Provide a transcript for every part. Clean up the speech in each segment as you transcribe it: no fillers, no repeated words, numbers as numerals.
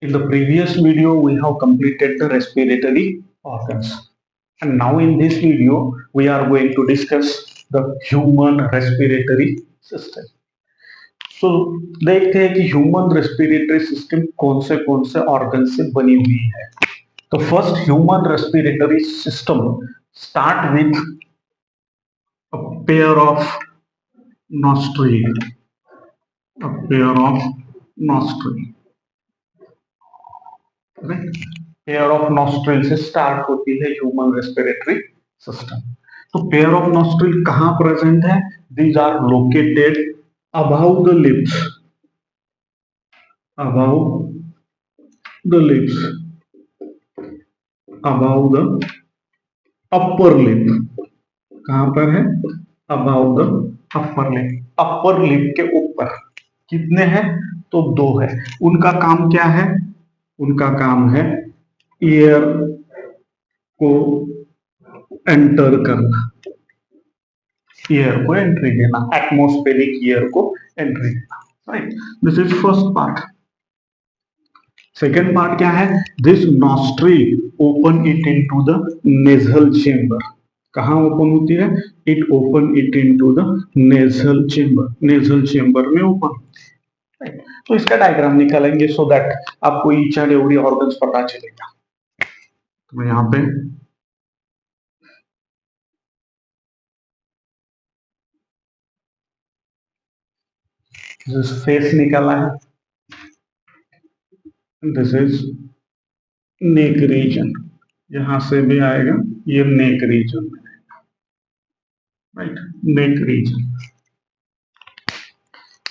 In the previous video, we have completed the respiratory organs. And now in this video, we are going to discuss the human respiratory system. So, देखते हैं कि human respiratory system कौन से organ से बनी हुई है. तो first human respiratory system start with a pair of nostril, a pair of nostril. Pair of nostril से स्टार्ट होती है ह्यूमन रेस्पिरेटरी सिस्टम. तो पेयर ऑफ नॉस्ट्रिल कहां प्रेजेंट है? These are located above the lips, above the lips, above the upper lip. कहां पर है? Above the upper lip. Upper lip के ऊपर. कितने हैं? तो दो है. उनका काम क्या है? उनका काम है एयर को एंटर करना, एयर को एंट्री देना, एटमॉस्फेरिक एयर को एंट्री देना. Right, this is first part. Second part क्या है? This nostril open it into the nasal chamber. कहां ओपन होती है? It open it into the nasal chamber. Nasal chamber में ओपन. तो इसका डायग्राम निकालेंगे सो दैट आपको ईच एंड एवरी ऑर्गन्स पता चलेगा. तो यहाँ पे फेस निकाला है. This is neck region. यहां से भी आएगा, ये नेक रीजन में, राइट, नेक रीजन.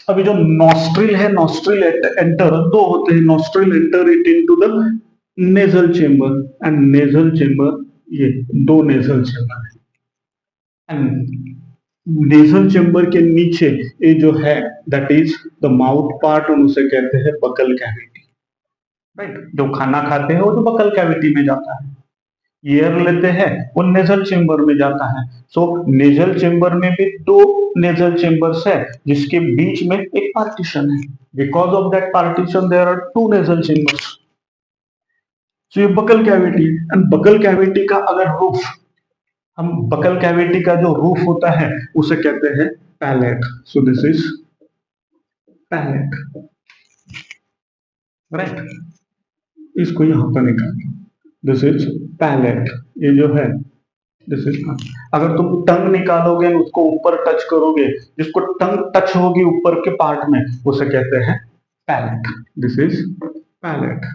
अभी जो नॉस्ट्रिल है, नॉस्ट्रिल एंटर, दो होते हैं. Nostril enter it into the nasal chamber and nasal chamber, ये दो नेजल चेंबर है. एंड नेजल चेंबर के नीचे ये जो है that is the mouth part, उसे कहते हैं बकल कैविटी. राइट, जो खाना खाते हैं वो तो बकल कैविटी में जाता है. एयर लेते हैं वो नेजल चेंबर में जाता है. सो नेजल चेंबर में भी दो नेजल चेंबर्स है जिसके बीच में एक पार्टीशन है. Because of that partition there are two nasal chambers. So ये buccal cavity. And buccal cavity का अगर रूफ, हम बकल कैविटी का जो रूफ होता है उसे कहते हैं palate. So this is palate. Right, इसको यहां पर निकालें. This is palate. ये जो है दिस इज, अगर तुम टंग निकालोगे उसको ऊपर टच करोगे, जिसको टंग टच होगी ऊपर के पार्ट में उसे कहते हैं palate. This is palate.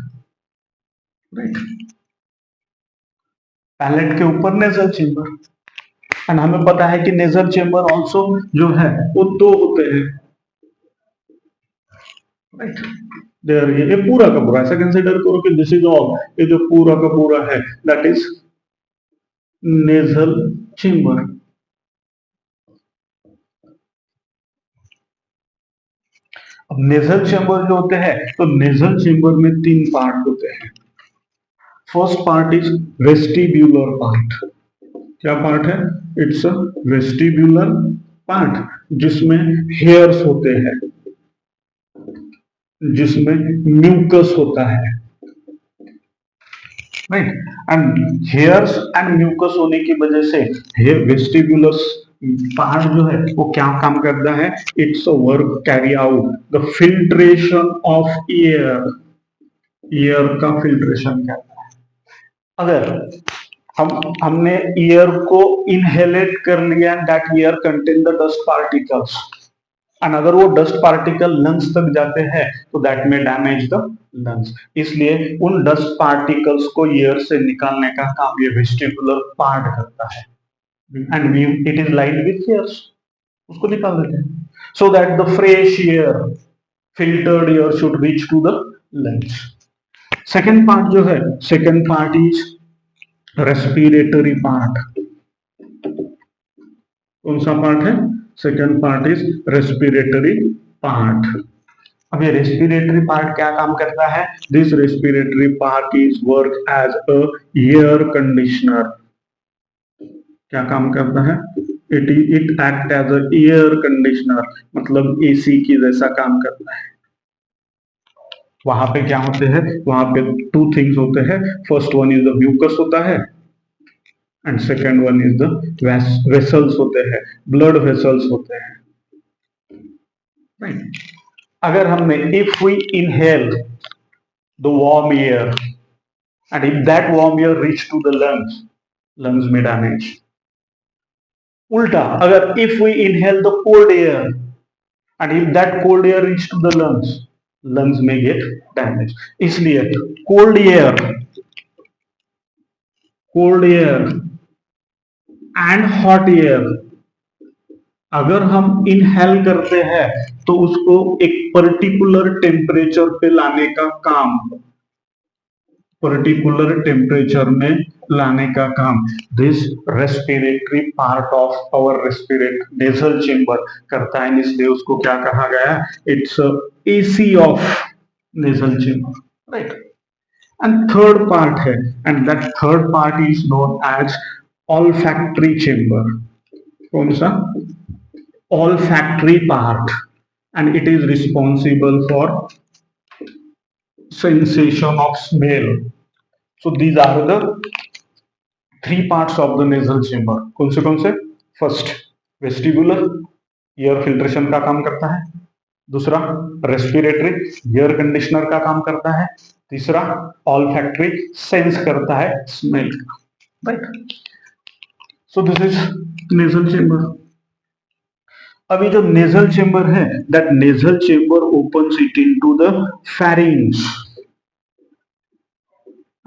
Right, palate के ऊपर नेजल चेंबर. एंड हमें पता है कि नेजल चेंबर ऑल्सो जो है वो दो होते हैं. राइट, देयर ये पूरा का पूरा ऐसा कंसीडर करो कि दिस इज ऑल, ये जो पूरा का पूरा है दैट इज नेजल चेंबर. अब नेजल चेंबर जो होते हैं, तो नेजल चेंबर में तीन पार्ट होते हैं. First part is vestibular part. क्या पार्ट है? इट्स अ वेस्टिब्यूलर पार्ट, जिसमें हेयर्स होते हैं, जिसमें म्यूकस होता है. Right, and hairs and mucus होने की वजह से वेस्टिब्यूलर पार्ट जो है वो क्या काम करता है? It's a work carry out the filtration of air. Air का फिल्ट्रेशन करता है. अगर हमने एयर को इनहेलेट कर लिया, that air contain the dust particles, and अगर वो डस्ट पार्टिकल लंग्स तक जाते हैं तो दैट में डैमेज द लंग्स. इसलिए उन डस्ट पार्टिकल्स को एयर से निकालने का काम ये वेस्टिबुलर पार्ट करता है. And it is lined with hairs. उसको निकाल देते हैं so that the fresh air, filtered air should reach to the lungs. Second part जो है, second part is respiratory part. कौन सा पार्ट है? Second part is respiratory part. अब ये रेस्पिरेटरी पार्ट क्या काम करता है? This respiratory part is work as a air conditioner. क्या काम करता है? It act as a air conditioner, मतलब एसी की जैसा काम करता है. वहां पे क्या होते हैं, वहां पे टू थिंग्स होते हैं। First one is the mucus होता है and second one is the vessels होते हैं, ब्लड वेसल्स होते हैं, राइट। अगर हमने if we inhale the warm air and if that warm air reach to the lungs, lungs में डैमेज। उल्टा, अगर if we inhale the cold air and if that cold air reach to the lungs, lungs में get damage. इसलिए cold air, cold air and hot air अगर हम inhale करते हैं तो उसको एक पर्टिकुलर टेम्परेचर पे लाने का काम, पर्टिकुलर टेम्परेचर में लाने का काम this respiratory part of our respirate nasal chamber करता है। इसलिए उसको क्या कहा गया है, it's AC of nasal chamber, right. And third part है, and that third part is known as olfactory chamber. कौन सा? Olfactory part, and it is responsible for sensation of smell. So these are the three parts of the nasal chamber. कौन से? First vestibular, air filtration का काम करता है। दूसरा respiratory, air conditioner का काम करता है। तीसरा ऑल्फैक्टरी, सेंस करता है स्मेल का, right. So this is nasal chamber. अभी जो नेजल चेम्बर है, that nasal chamber opens it into the pharynx.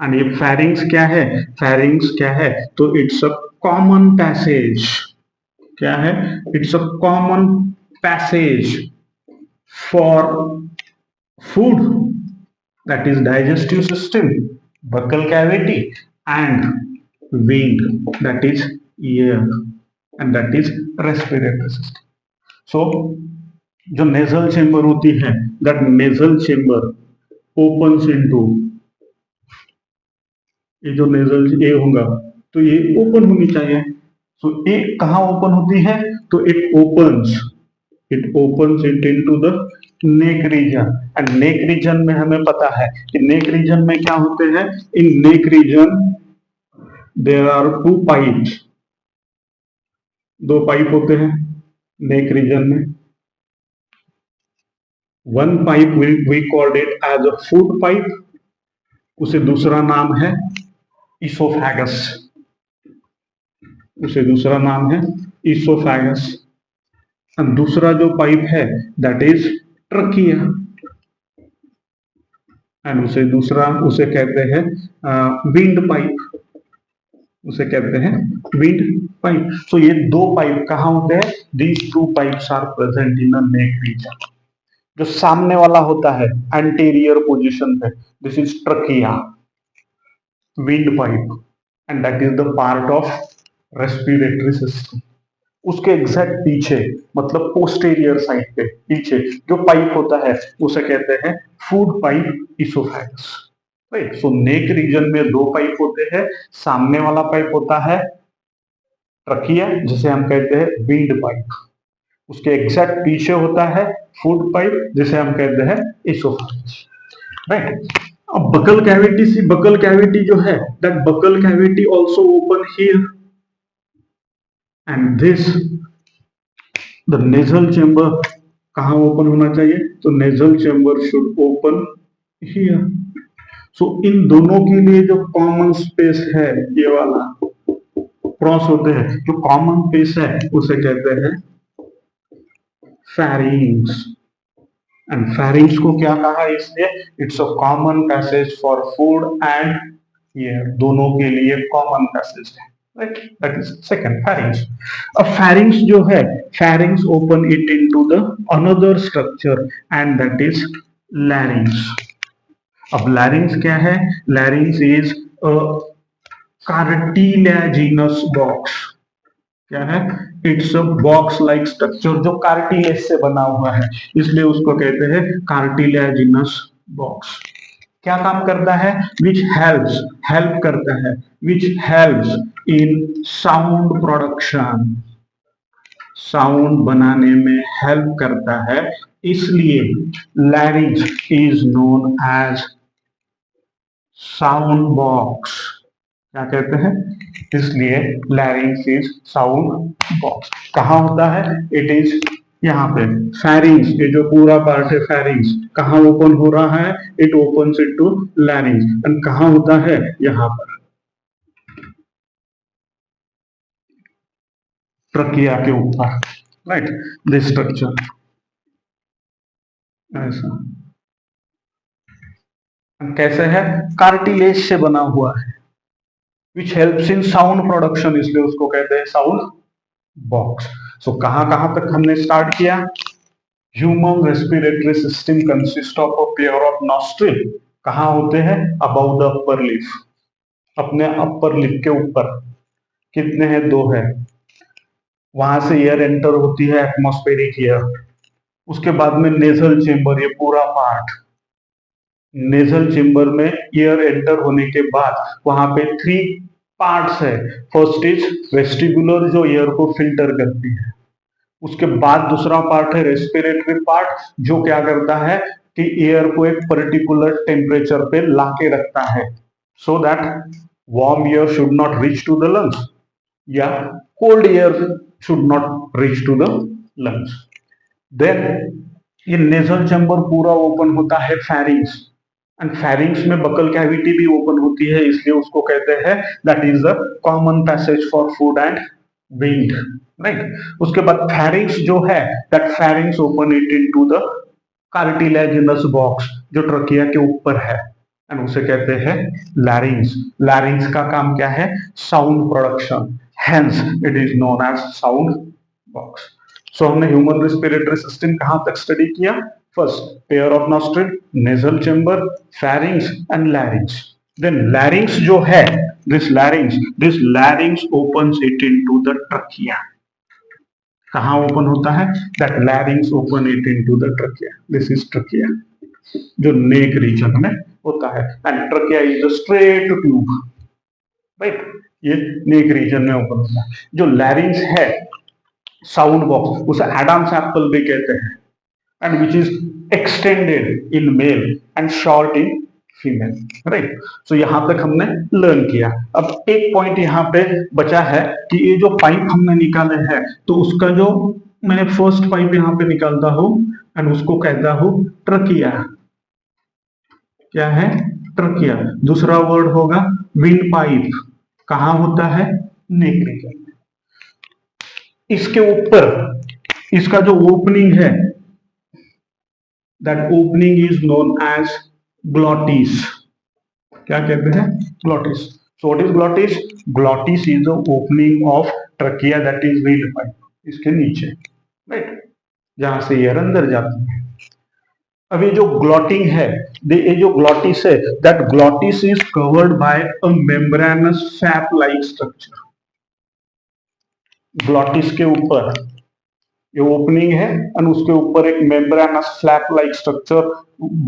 And ये फेरिंग्स क्या है? फेरिंग्स क्या है? तो इट्स अ कॉमन पैसेज। क्या है? It's a common passage for food, that is digestive system, buccal cavity and wind, that is air, and that is respiratory system. So जो nasal chamber होती है, that nasal chamber opens into, ये जो nasal ए होगा तो ये open होनी चाहिए। सो ए कहाँ ओपन होती है? तो it opens it into the neck reason. And neck region में हमें पता है कि नेक रीजन में क्या होते हैं। In neck region there are two pipes, दो पाइप होते हैं नेक रीजन में। One pipe we called it as a food pipe, उसे दूसरा नाम है इसोफेगस, उसे दूसरा नाम है इसोफेगस। एंड दूसरा जो पाइप है दैट इज ट्रकिया, एंड उसे कहते हैं विंड पाइप, उसे कहते हैं विंड पाइप। सो ये दो पाइप कहाँ होते हैं? These two pipes are present in the neck region. जो सामने वाला होता है एंटीरियर पोजीशन पे, this is trachea, wind pipe, and that is the part of respiratory system. उसके एग्जैक्ट पीछे, मतलब पोस्टेरियर साइड पे पीछे जो पाइप होता है उसे कहते हैं फूड पाइप, इसोफेगस, राइट। सो नेक रीजन में दो पाइप होते हैं। सामने वाला पाइप होता है ट्रकिया, जिसे हम कहते हैं विंड पाइप। उसके एग्जैक्ट पीछे होता है फूड पाइप, जिसे हम कहते हैं इसोफेगस, राइट। अब बकल कैविटी जो है, that buccal cavity also open here, and this the nasal chamber कहाँ ओपन होना चाहिए? तो nasal chamber should open here. So इन दोनों के लिए जो कॉमन स्पेस है, ये वाला क्रॉस होते हैं, जो कॉमन स्पेस है उसे कहते हैं फेरिंग्स। एंड फेरिंग्स को क्या कहा इसलिए? It's a common passage for food and air, दोनों के लिए कॉमन पैसेज है, right. That is second pharynx. अब फेरिंग्स जो है, pharynx open it into the another structure and that is लैरिंग्स। अब लैरिंग्स क्या है? लैरिंग्स इज अ कार्टिलेजिनस बॉक्स। क्या है? It's a box like structure जो कार्टिलेज से बना हुआ है, इसलिए उसको कहते हैं कार्टिलेजिनस बॉक्स। क्या काम करता है? विच हेल्प्स, हेल्प करता है, which helps in sound production, sound बनाने में हेल्प करता है इसलिए larynx is known as sound box. क्या कहते हैं? इसलिए लैरिंक्स इज साउंड बॉक्स। कहाँ होता है? इट इज यहाँ पे फेरिंग्स, ये जो पूरा पार्ट है फेरिंग्स, कहाँ ओपन हो रहा है? It opens it to larynx. And कहाँ होता है? यहाँ पर ट्रकिया के ऊपर, राइट, दिस स्ट्रक्चर ऐसा। कैसे है? कार्टिलेज से बना हुआ है, which helps in sound production, इसलिए उसको कहते हैं साउंड बॉक्स। सो कहां कहां तक हमने स्टार्ट किया? Human respiratory system consist of a pair of nostril. कहां होते हैं? अबाउ द अपर लिप, अपने अपर लिप के ऊपर। कितने हैं? 2 है। वहां से एयर एंटर होती है, एटमॉस्फेरिक एयर। उसके बाद में नेजल चेंबर, ये पूरा पार्ट, नेजल चेंबर में एयर एंटर होने के बाद वहां पे 3 पार्ट्स है। फर्स्ट इज वेस्टिबुलर, जो एयर को फिल्टर करती है। उसके बाद दूसरा पार्ट है रेस्पिरेटरी पार्ट, जो क्या करता है कि एयर को एक पर्टिकुलर टेम्परेचर पे लाके रखता है, so that warm air should not reach to the lungs या cold air should not reach to the lungs. Then ये नेजल चैम्बर पूरा ओपन होता है फेरिंग्स, एंड फेरिंग्स में बकल कैविटी भी ओपन होती है, इसलिए उसको कहते हैं that is the common passage for food and wind, right. उसके बाद फेरिंग्स जो है, that pharynx open it into the cartilaginous box, जो ट्रकिया के ऊपर है, एंड उसे कहते हैं लैरिंग्स। लैरिंग्स का काम क्या है? Sound production, hence it is known as sound box. So हमने ह्यूमन रेस्पिरेटरी सिस्टम कहां तक स्टडी किया? First, pair of nostril, nasal chamber, pharynx and larynx. Then larynx जो है, this larynx opens it into the trachea. कहां open होता है? That larynx open it into the trachea. This is trachea, जो neck region में होता है, and trachea is a straight tube, right. ये नेक रीजन में ओपन होता है। जो लैरिंग्स है, साउंड बॉक्स, उसे एडम्स एप्पल भी कहते हैं, and which is extended in male and short in female, right. So यहां तक हमने लर्न किया। अब एक पॉइंट यहां पे बचा है कि ये जो पाइप हमने निकाले हैं, तो उसका जो मैंने फर्स्ट पाइप यहां पे निकालता हूं, एंड उसको कहता हूं ट्रकिया। क्या है? ट्रकिया। दूसरा वर्ड होगा विंड पाइप। कहां होता है? Neck region. इसके ऊपर इसका जो ओपनिंग है, that opening is known as glottis. क्या कहते हैं? Glottis. So what is glottis? Glottis is the opening of trachea, that is wind pipe, इसके नीचे, राइट, जहां से एयर अंदर जाती है। अब ये जो ग्लॉटिंग है, ये जो ग्लॉटिस है, that glottis is covered by a membranes sap like structure. Glottis के ऊपर ये ओपनिंग है, और उसके ऊपर एक मेम्ब्रेनस फ्लैप लाइक स्ट्रक्चर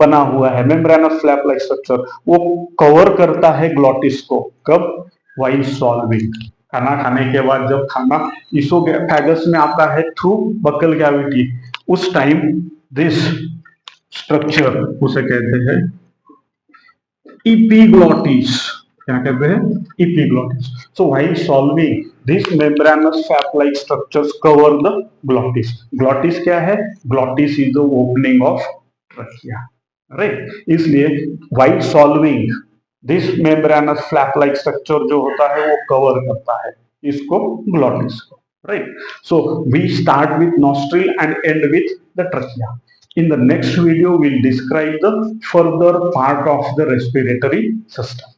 बना हुआ है। मेम्ब्रेनस फ्लैप लाइक स्ट्रक्चर वो कवर करता है ग्लॉटिस को। कब? While solving. खाना खाने के बाद जब खाना इसोफेगस में आता है थ्रू बकल कैविटी, उस टाइम दिस स्ट्रक्चर उसे कहते हैं इपीग्लॉटिस। क्या कहते हैं? Epiglottis. So while solving, this membranous sap like structures cover the glottis. Glottis क्या है? Glottis is the opening of trachea, right. इसलिए while solving, this membranous flap like structure जो होता है वो कवर करता है इसको, ग्लॉटिस को, right. So we start with nostril and end with the trachea. In the next video, we'll describe the further part of the respiratory system.